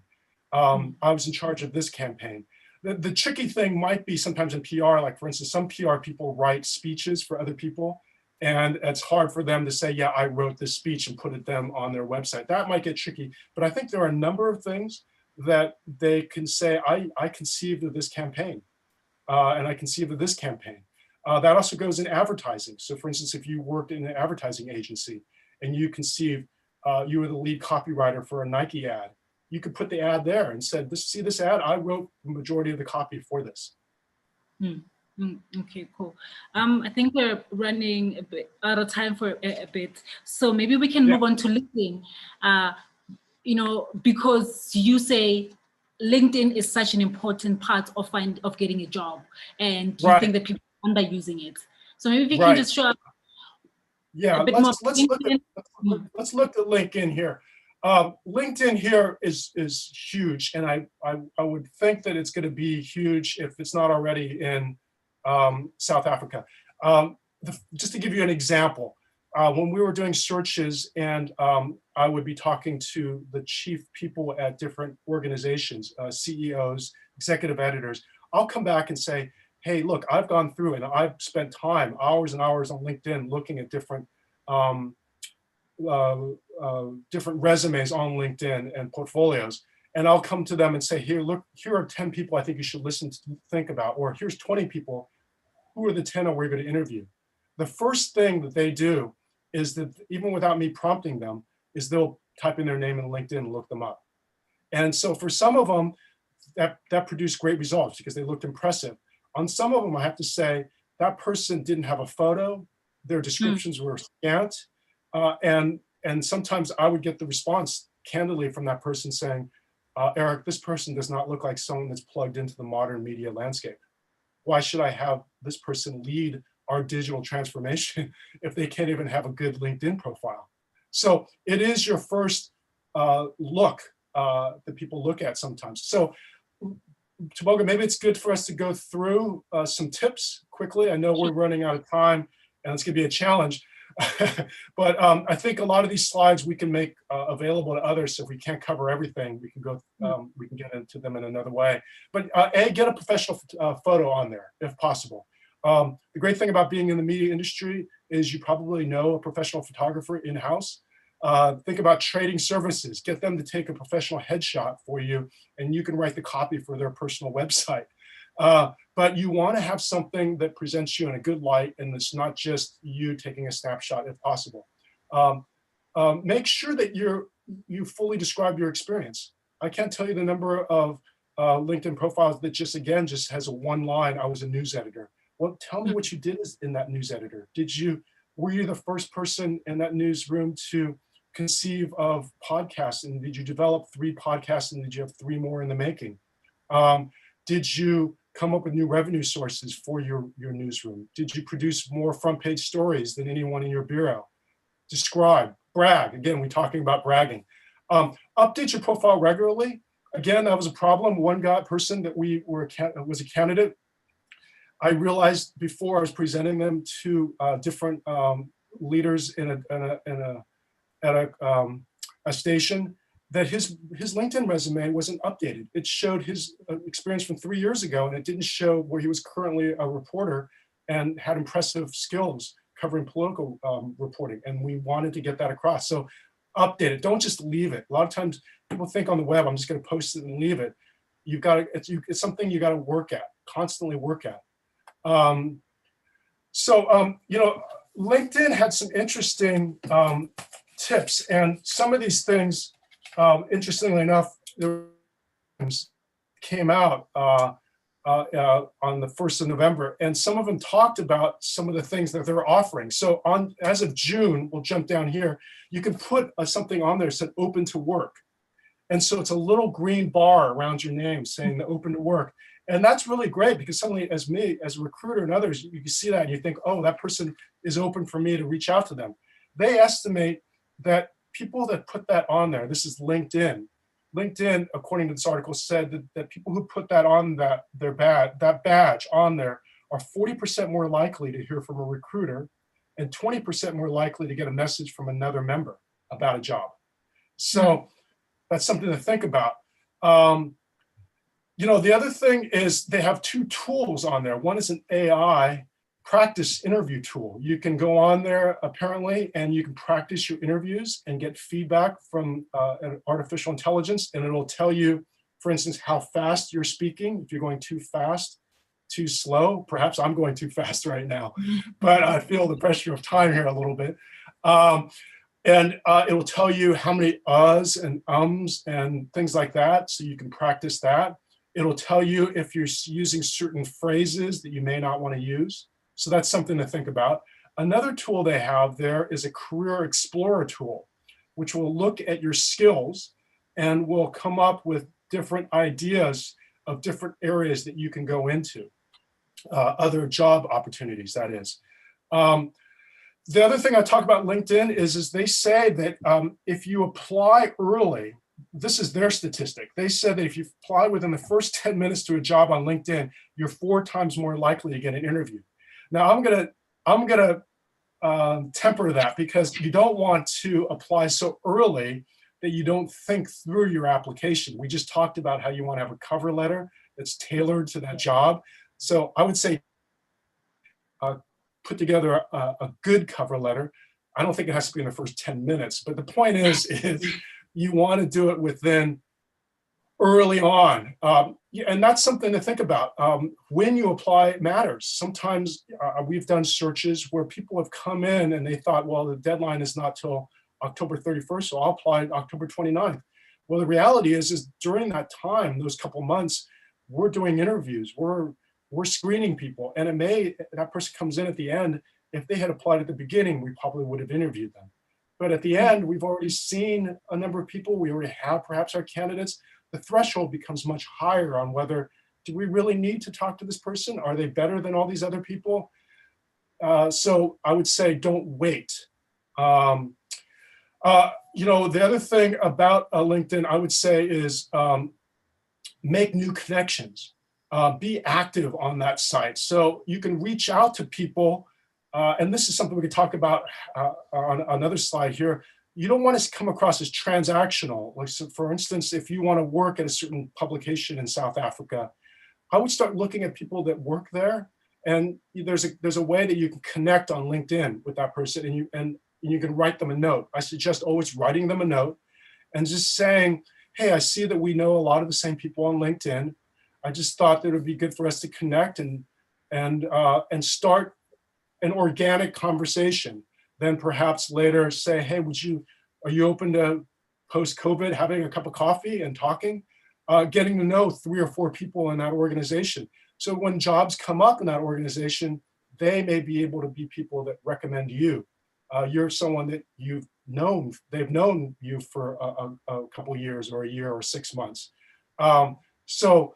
C: I was in charge of this campaign. The tricky thing might be sometimes in PR, like for instance, some PR people write speeches for other people, and it's hard for them to say, yeah, I wrote this speech and put it them on their website. That might get tricky, but I think there are a number of things that they can say, I conceived of this campaign, and I conceived of this campaign. That also goes in advertising. So for instance, if you worked in an advertising agency and you conceived, you were the lead copywriter for a Nike ad, you could put the ad there and said, see this ad, I wrote the majority of the copy for this.
B: Okay, cool. I think we're running a bit out of time for a bit. So maybe we can move on to LinkedIn. You know, because you say LinkedIn is such an important part of getting a job, and you think that people are underusing it. So maybe if you can just show up a bit more.
C: Let's look at LinkedIn here. LinkedIn here is huge, and I would think that it's going to be huge if it's not already in South Africa. Just to give you an example, when we were doing searches and I would be talking to the chief people at different organizations, CEOs, executive editors, I'll come back and say, hey, look, I've gone through and I've spent time, hours and hours on LinkedIn looking at different different resumes on LinkedIn and portfolios. And I'll come to them and say, here, look, here are 10 people I think you should listen to, think about, or here's 20 people. Who are the 10 we're going to interview? The first thing that they do is that, even without me prompting them, is they'll type in their name in LinkedIn and look them up. And so for some of them, that produced great results because they looked impressive. On some of them, I have to say, that person didn't have a photo, their descriptions were scant, and sometimes I would get the response candidly from that person saying, Eric, this person does not look like someone that's plugged into the modern media landscape. Why should I have this person lead our digital transformation if they can't even have a good LinkedIn profile? So it is your first look that people look at sometimes. So Tebogo, maybe it's good for us to go through some tips quickly. I know we're running out of time and it's gonna be a challenge. But I think a lot of these slides we can make available to others. So if we can't cover everything, we can go, we can get into them in another way. But get a professional photo on there if possible. The great thing about being in the media industry is you probably know a professional photographer in-house. Think about trading services, get them to take a professional headshot for you and you can write the copy for their personal website. But you want to have something that presents you in a good light and it's not just you taking a snapshot if possible. Make sure that you fully describe your experience. I can't tell you the number of LinkedIn profiles that just has a one line, I was a news editor. Well, tell me what you did in that news editor. Were you the first person in that newsroom to conceive of podcasts? And did you develop 3 podcasts and did you have 3 more in the making? Did you come up with new revenue sources for your newsroom? Did you produce more front page stories than anyone in your bureau? Describe, brag. Again, we're talking about bragging. Update your profile regularly. Again, that was a problem. One person that was a candidate. I realized before I was presenting them to different leaders at a station that his LinkedIn resume wasn't updated. It showed his experience from 3 years ago, and it didn't show where he was currently a reporter and had impressive skills covering political reporting. And we wanted to get that across. So update it. Don't just leave it. A lot of times people think on the web, I'm just going to post it and leave it. You've got to, it's something you got to work at, constantly work at. You know, LinkedIn had some interesting tips, and some of these things, interestingly enough, came out on the 1st of November, and some of them talked about some of the things that they're offering. So as of June, we'll jump down here, you can put something on there that said open to work. And so it's a little green bar around your name saying the open to work. And that's really great, because suddenly as me, as a recruiter and others, you can see that and you think, oh, that person is open for me to reach out to them. They estimate that people that put that on there, this is LinkedIn. LinkedIn, according to this article, said that people who put that on that badge on there are 40% more likely to hear from a recruiter and 20% more likely to get a message from another member about a job. So that's something to think about. You know, the other thing is they have 2 tools on there. One is an AI practice interview tool. You can go on there apparently, and you can practice your interviews and get feedback from an artificial intelligence, and it'll tell you, for instance, how fast you're speaking. If you're going too fast, too slow, perhaps I'm going too fast right now, but I feel the pressure of time here a little bit. And it will tell you how many uhs and ums and things like that, so you can practice that. It'll tell you if you're using certain phrases that you may not want to use. So that's something to think about. Another tool they have there is a Career Explorer tool, which will look at your skills and will come up with different ideas of different areas that you can go into, other job opportunities, that is. The other thing I talk about LinkedIn is they say that if you apply early, this is their statistic. They said that if you apply within the first 10 minutes to a job on LinkedIn, you're 4 times more likely to get an interview. Now I'm gonna temper that, because you don't want to apply so early that you don't think through your application. We just talked about how you want to have a cover letter that's tailored to that job. So I would say put together a good cover letter. I don't think it has to be in the first 10 minutes, but the point is you want to do it within early on. And that's something to think about. When you apply, it matters. Sometimes we've done searches where people have come in and they thought, well, the deadline is not till October 31st, so I'll apply October 29th. Well, the reality is during that time, those couple months, we're doing interviews, we're screening people, and that person comes in at the end. If they had applied at the beginning, we probably would have interviewed them. But at the end, we've already seen a number of people. We already have perhaps our candidates. The threshold becomes much higher on whether, do we really need to talk to this person? Are they better than all these other people? So I would say don't wait. You know, the other thing about LinkedIn, I would say, is make new connections. Be active on that site. So you can reach out to people. And this is something we could talk about on another slide here. You don't want to come across as transactional. Like, so for instance, if you want to work at a certain publication in South Africa, I would start looking at people that work there. And there's a way that you can connect on LinkedIn with that person, and you can write them a note. I suggest always writing them a note and just saying, hey, I see that we know a lot of the same people on LinkedIn. I just thought that it would be good for us to connect and start an organic conversation. Then perhaps later say, hey, are you open to post-COVID having a cup of coffee and talking? Getting to know 3 or 4 people in that organization. So when jobs come up in that organization, they may be able to be people that recommend you. You're someone that they've known you for a couple of years or a year or 6 months. So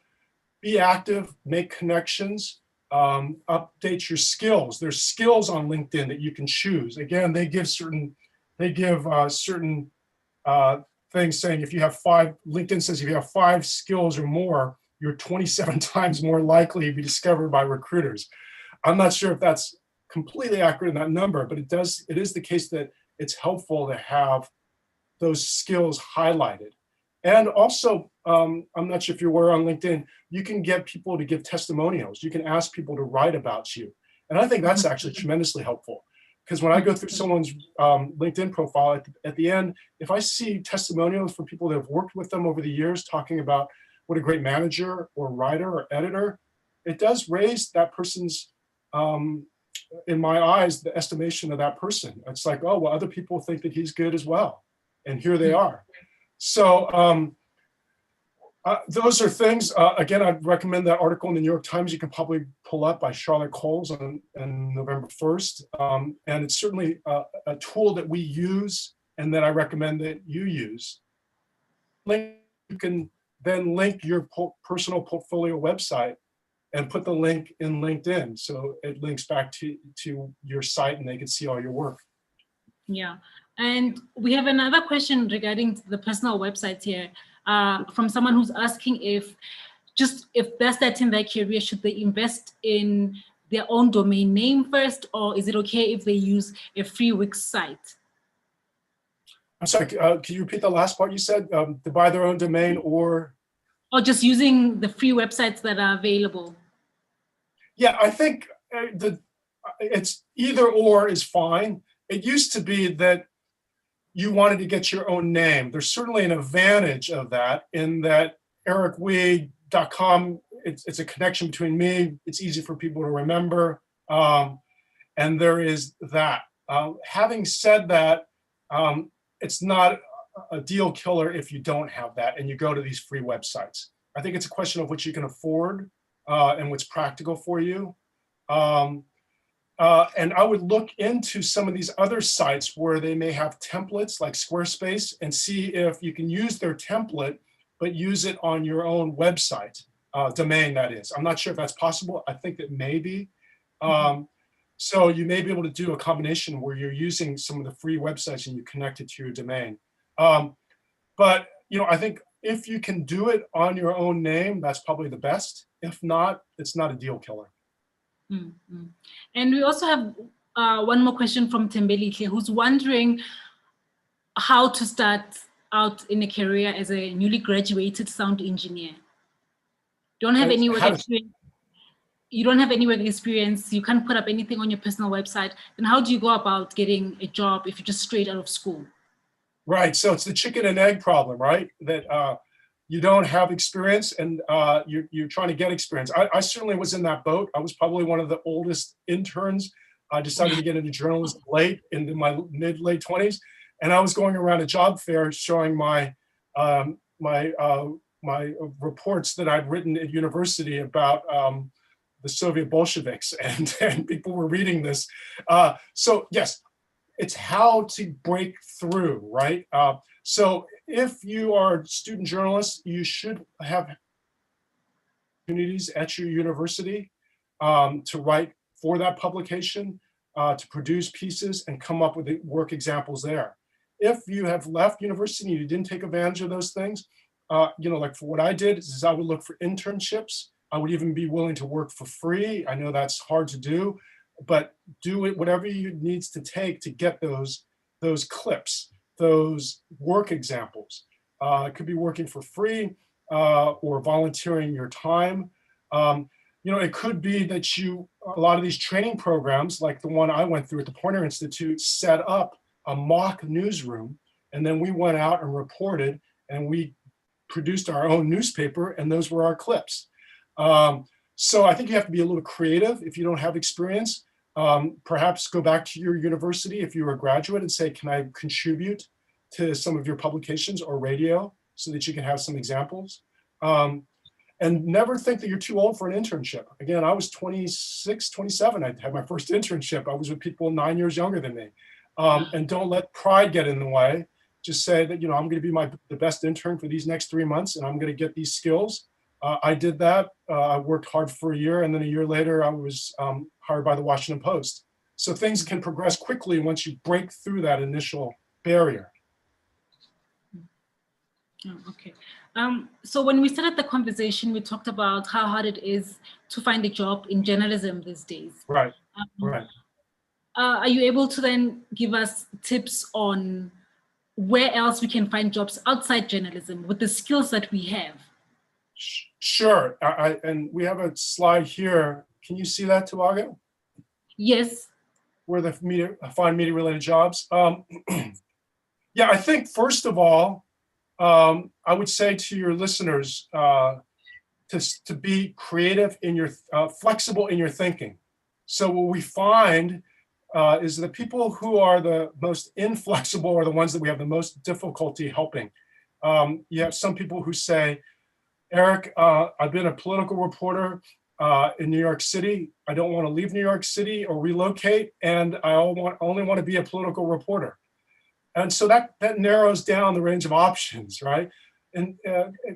C: be active, make connections, update your skills. There's skills on LinkedIn that you can choose. Again, they give certain things saying if you have 5, LinkedIn says if you have 5 skills or more, you're 27 times more likely to be discovered by recruiters. I'm not sure if that's completely accurate in that number, but it is the case that it's helpful to have those skills highlighted. And also, I'm not sure if you're aware on LinkedIn, you can get people to give testimonials. You can ask people to write about you. And I think that's actually tremendously helpful. Because when I go through someone's LinkedIn profile at the end, if I see testimonials from people that have worked with them over the years talking about what a great manager or writer or editor, it does raise that person's, in my eyes, the estimation of that person. It's like, oh, well, other people think that he's good as well. And here they are. So those are things, again, I'd recommend that article in the New York Times. You can probably pull up by Charlotte Coles on November 1st. And it's certainly a tool that we use and that I recommend that you use. You can then link your personal portfolio website and put the link in LinkedIn. So it links back to your site and they can see all your work.
B: Yeah, and we have another question regarding the personal websites here from someone who's asking if they're starting their career, should they invest in their own domain name first, or is it okay if they use a free Wix site?
C: I'm sorry, can you repeat the last part you said? To buy their own domain or
B: just using the free websites that are available?
C: Yeah, I think it's either or is fine. It used to be that you wanted to get your own name. There's certainly an advantage of that in that ericweed.com, it's a connection between me. It's easy for people to remember. And there is that. Having said that, it's not a deal killer if you don't have that and you go to these free websites. I think it's a question of what you can afford and what's practical for you. And I would look into some of these other sites where they may have templates like Squarespace and see if you can use their template, but use it on your own website, domain that is. I'm not sure if that's possible. I think that maybe. So you may be able to do a combination where you're using some of the free websites and you connect it to your domain. But I think if you can do it on your own name, that's probably the best. If not, it's not a deal killer.
B: Mm-hmm. And we also have one more question from Tembelile, who's wondering how to start out in a career as a newly graduated sound engineer. Don't have any work experience. You don't have any work experience. You can't put up anything on your personal website. Then how do you go about getting a job if you're just straight out of school?
C: Right. So it's the chicken and egg problem, right? That you don't have experience and you're trying to get experience. I certainly was in that boat. I was probably one of the oldest interns. I decided to get into journalism late, into my late 20s. And I was going around a job fair showing my my reports that I'd written at university about the Soviet Bolsheviks, and people were reading this. So yes, it's how to break through, right? So if you are a student journalist, you should have opportunities at your university to write for that publication, to produce pieces and come up with the work examples there. If you have left university and you didn't take advantage of those things, like for what I did is I would look for internships. I would even be willing to work for free. I know that's hard to do, but do it whatever you needs to take to get those clips, those work examples. It could be working for free or volunteering your time. It could be that a lot of these training programs, like the one I went through at the Poynter Institute, set up a mock newsroom, and then we went out and reported, and we produced our own newspaper, and those were our clips. So I think you have to be a little creative if you don't have experience. Perhaps go back to your university if you're a graduate and say, can I contribute to some of your publications or radio so that you can have some examples? And never think that you're too old for an internship. Again, I was 26, 27. I had my first internship. I was with people 9 years younger than me. And don't let pride get in the way. Just say that, I'm going to be the best intern for these next 3 months, and I'm going to get these skills. I did that. I worked hard for a year, and then a year later, I was hired by the Washington Post. So things can progress quickly once you break through that initial barrier.
B: Oh, okay. So when we started the conversation, we talked about how hard it is to find a job in journalism these days.
C: Right. Right.
B: Are you able to then give us tips on where else we can find jobs outside journalism with the skills that we have?
C: Sure. And we have a slide here. Can you see that, Tebogo?
B: Yes.
C: where the media, find media related jobs. Yeah, I think first of all, I would say to your listeners to be creative in your, flexible in your thinking. So what we find is the people who are the most inflexible are the ones that we have the most difficulty helping. You have some people who say, Eric, I've been a political reporter in New York City. I don't want to leave New York City or relocate, and I only want to be a political reporter. And so that narrows down the range of options, right? And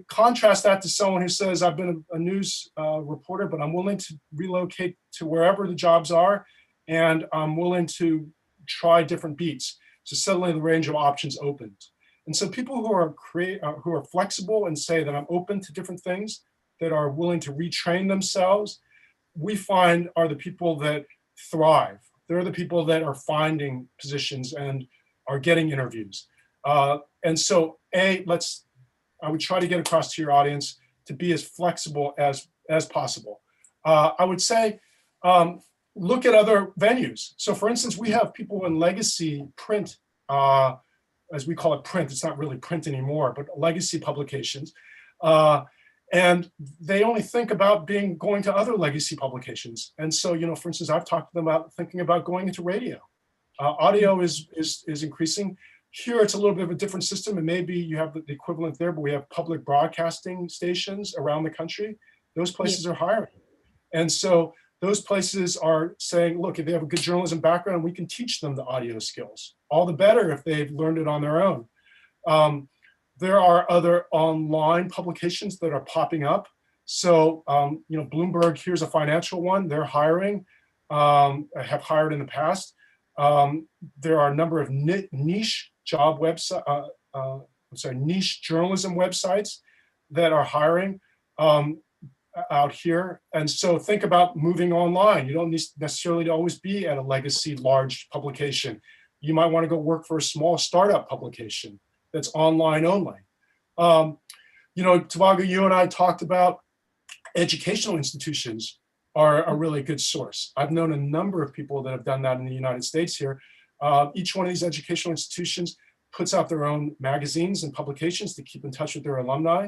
C: contrast that to someone who says, I've been a news reporter, but I'm willing to relocate to wherever the jobs are, and I'm willing to try different beats. So suddenly the range of options opens. And so people who are flexible and say that I'm open to different things, that are willing to retrain themselves, we find are the people that thrive. They're the people that are finding positions and are getting interviews. And so I would try to get across to your audience to be as flexible as possible. I would say, look at other venues. So for instance, we have people in legacy print, as we call it print, it's not really print anymore, but legacy publications. And they only think about going to other legacy publications. And so, for instance, I've talked to them about thinking about going into radio. Audio is increasing. Here, it's a little bit of a different system, and maybe you have the equivalent there, but we have public broadcasting stations around the country. Those places are hiring. And so those places are saying, look, if they have a good journalism background, we can teach them the audio skills. All the better if they've learned it on their own. There are other online publications that are popping up. So, Bloomberg, here's a financial one. They're hiring, have hired in the past. There are a number of niche job website, niche journalism websites that are hiring out here. And so think about moving online. You don't need necessarily to always be at a legacy large publication. You might want to go work for a small startup publication that's online only. Tebogo, you and I talked about educational institutions are a really good source. I've known a number of people that have done that in the United States here. Each one of these educational institutions puts out their own magazines and publications to keep in touch with their alumni.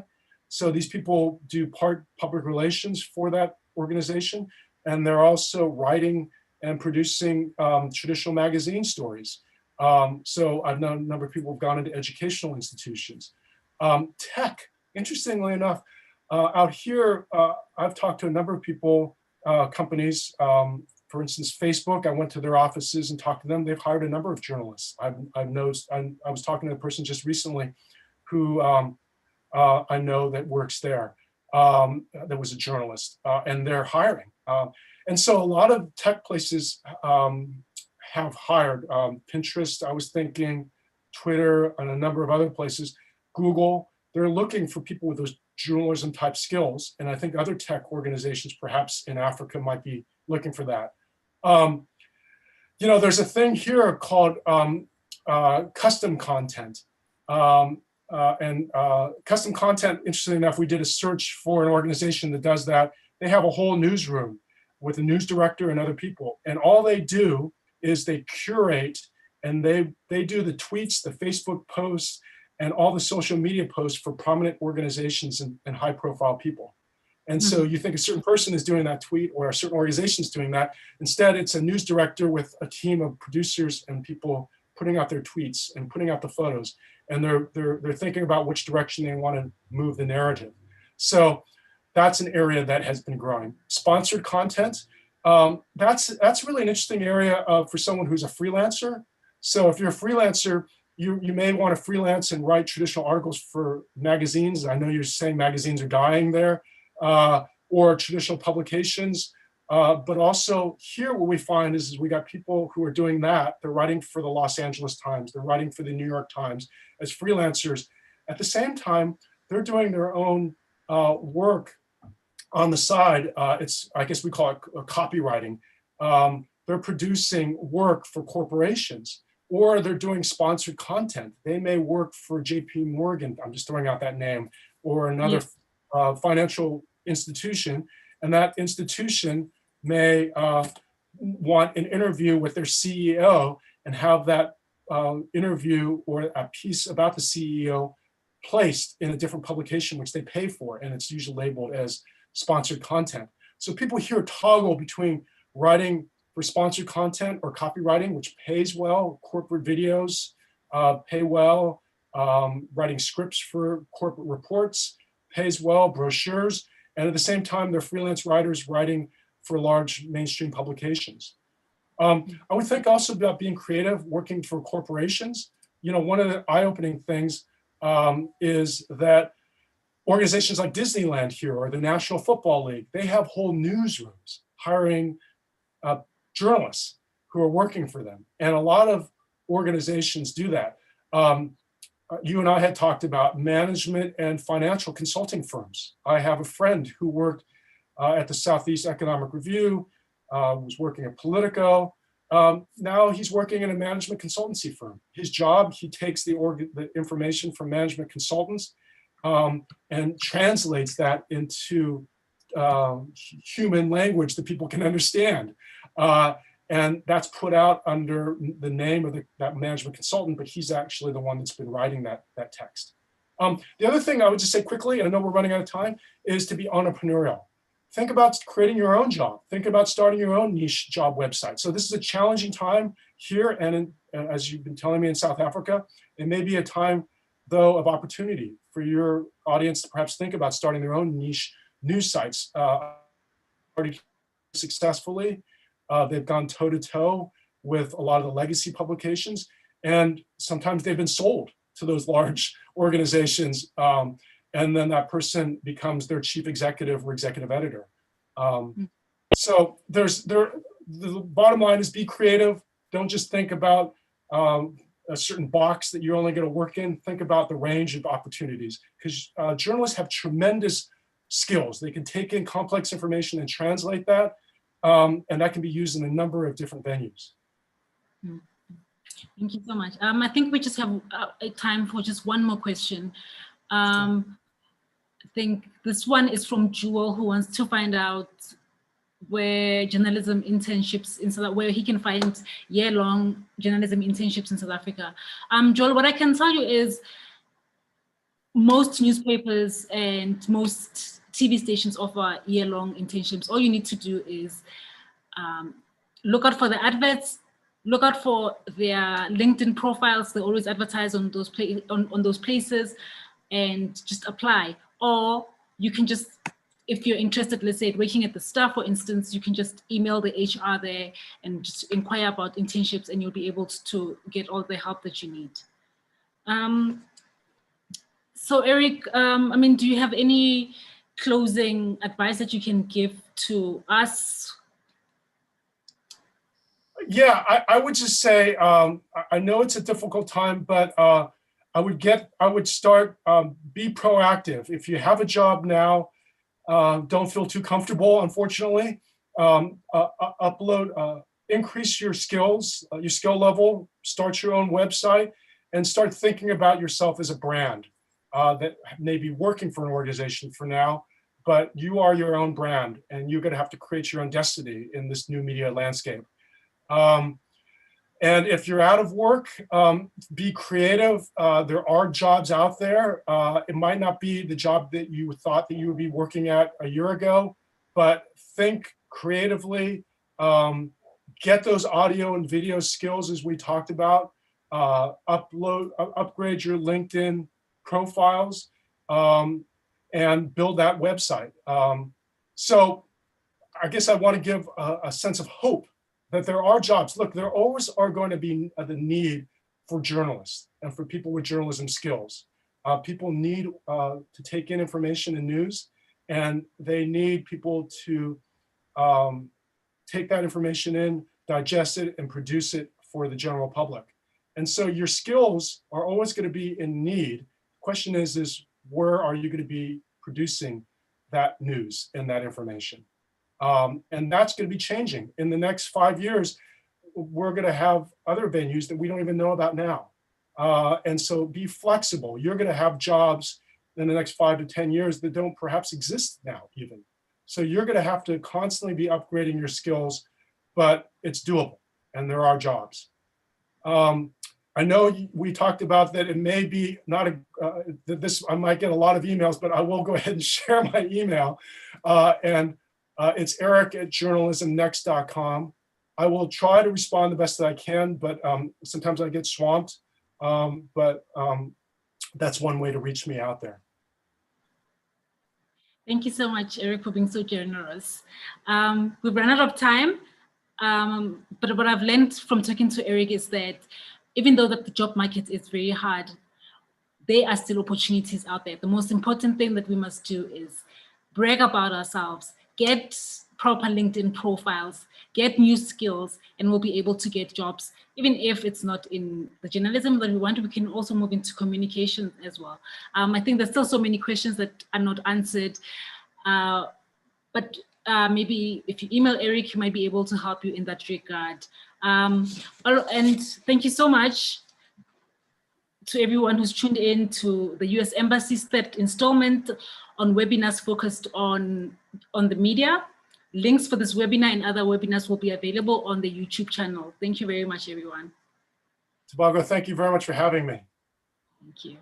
C: So these people do part public relations for that organization, and they're also writing and producing traditional magazine stories. So I've known a number of people who've gone into educational institutions. Tech, interestingly enough, out here, I've talked to a number of people, companies, for instance, Facebook. I went to their offices and talked to them. They've hired a number of journalists. I've noticed, I was talking to a person just recently who I know that works there, that was a journalist, and they're hiring. And so a lot of tech places have hired. Pinterest, I was thinking, Twitter, and a number of other places. Google, they're looking for people with those journalism type skills. And I think other tech organizations, perhaps in Africa, might be looking for that. There's a thing here called custom content. Custom content, interestingly enough, we did a search for an organization that does that. They have a whole newsroom with a news director and other people. And all they do is they curate, and they do the tweets, the Facebook posts, and all the social media posts for prominent organizations and high profile people. And so you think a certain person is doing that tweet or a certain organization is doing that. Instead, it's a news director with a team of producers and people putting out their tweets and putting out the photos. And they're thinking about which direction they want to move the narrative. So that's an area that has been growing. Sponsored content, that's really an interesting area for someone who's a freelancer. So if you're a freelancer, you may want to freelance and write traditional articles for magazines. I know you're saying magazines are dying there, or traditional publications. But also here what we find is we got people who are doing that. They're writing for the Los Angeles Times. They're writing for the New York Times as freelancers. At the same time, they're doing their own work on the side. I guess we call it copywriting. They're producing work for corporations, or they're doing sponsored content. They may work for JP Morgan, I'm just throwing out that name, or another financial institution, and that institution may want an interview with their CEO and have that interview or a piece about the CEO placed in a different publication, which they pay for, and it's usually labeled as sponsored content. So people here toggle between writing for sponsored content or copywriting, which pays well, corporate videos pay well, writing scripts for corporate reports pays well, brochures, and at the same time, they're freelance writers writing for large mainstream publications. I would think also about being creative, working for corporations. You know, one of the eye-opening things is that organizations like Disneyland here or the National Football League, they have whole newsrooms hiring journalists who are working for them. And a lot of organizations do that. You and I had talked about management and financial consulting firms. I have a friend who worked at the Southeast Economic Review, was working at Politico. Now he's working in a management consultancy firm. His job, he takes the information from management consultants and translates that into human language that people can understand. And that's put out under the name of that management consultant, but he's actually the one that's been writing that text. The other thing I would just say quickly, and I know we're running out of time, is to be entrepreneurial. Think about creating your own job. Think about starting your own niche job website. So this is a challenging time here, and as you've been telling me in South Africa, it may be a time, though, of opportunity for your audience to perhaps think about starting their own niche news sites. Already successfully, they've gone toe-to-toe with a lot of the legacy publications, and sometimes they've been sold to those large organizations. And then that person becomes their chief executive or executive editor. So the bottom line is be creative. Don't just think about a certain box that you're only going to work in. Think about the range of opportunities, because journalists have tremendous skills. They can take in complex information and translate that, and that can be used in a number of different venues.
B: Thank you so much. I think we just have time for just one more question. I think this one is from Jewel, who wants to find out where journalism internships in South, where he can find year-long journalism internships in South Africa. Joel, what I can tell you is most newspapers and most TV stations offer year-long internships. All you need to do is look out for the adverts, look out for their LinkedIn profiles. They always advertise on those on those places, and just apply. Or you can just, if you're interested, let's say working at the staff, for instance, you can just email the HR there and just inquire about internships, and you'll be able to get all the help that you need. So Eric, I mean, do you have any closing advice that you can give to us?
C: Yeah, I would just say, I know it's a difficult time, but I would start, be proactive. If you have a job now, don't feel too comfortable, unfortunately. Upload, increase your skills, your skill level, start your own website, and start thinking about yourself as a brand that may be working for an organization for now, but you are your own brand, and you're gonna have to create your own destiny in this new media landscape. And if you're out of work, be creative. There are jobs out there. It might not be the job that you thought that you would be working at a year ago, but think creatively, get those audio and video skills as we talked about, upgrade your LinkedIn profiles, and build that website. So I guess I want to give a sense of hope that there are jobs. Look, there always are going to be the need for journalists and for people with journalism skills. People need to take in information and news, and they need people to take that information in, digest it, and produce it for the general public. And so your skills are always going to be in need. The question is where are you going to be producing that news and that information? And that's going to be changing. In the next 5 years, we're going to have other venues that we don't even know about now. And so be flexible. You're going to have jobs in the next 5 to 10 years that don't perhaps exist now even. So you're going to have to constantly be upgrading your skills, but it's doable and there are jobs. I know we talked about that it may be not I might get a lot of emails, but I will go ahead and share my email. It's eric@journalismnext.com. I will try to respond the best that I can, but sometimes I get swamped. That's one way to reach me out there.
B: Thank you so much, Eric, for being so generous. We've run out of time, but what I've learned from talking to Eric is that even though the job market is very hard, there are still opportunities out there. The most important thing that we must do is brag about ourselves, get proper LinkedIn profiles, get new skills, and we'll be able to get jobs. Even if it's not in the journalism that we want, we can also move into communication as well. I think there's still so many questions that are not answered, but maybe if you email Eric, he might be able to help you in that regard. And thank you so much to everyone who's tuned in to the US Embassy's third installment on webinars focused on the media. Links for this webinar and other webinars will be available on the YouTube channel. Thank you very much, everyone.
C: Tebogo, thank you very much for having me.
B: Thank you.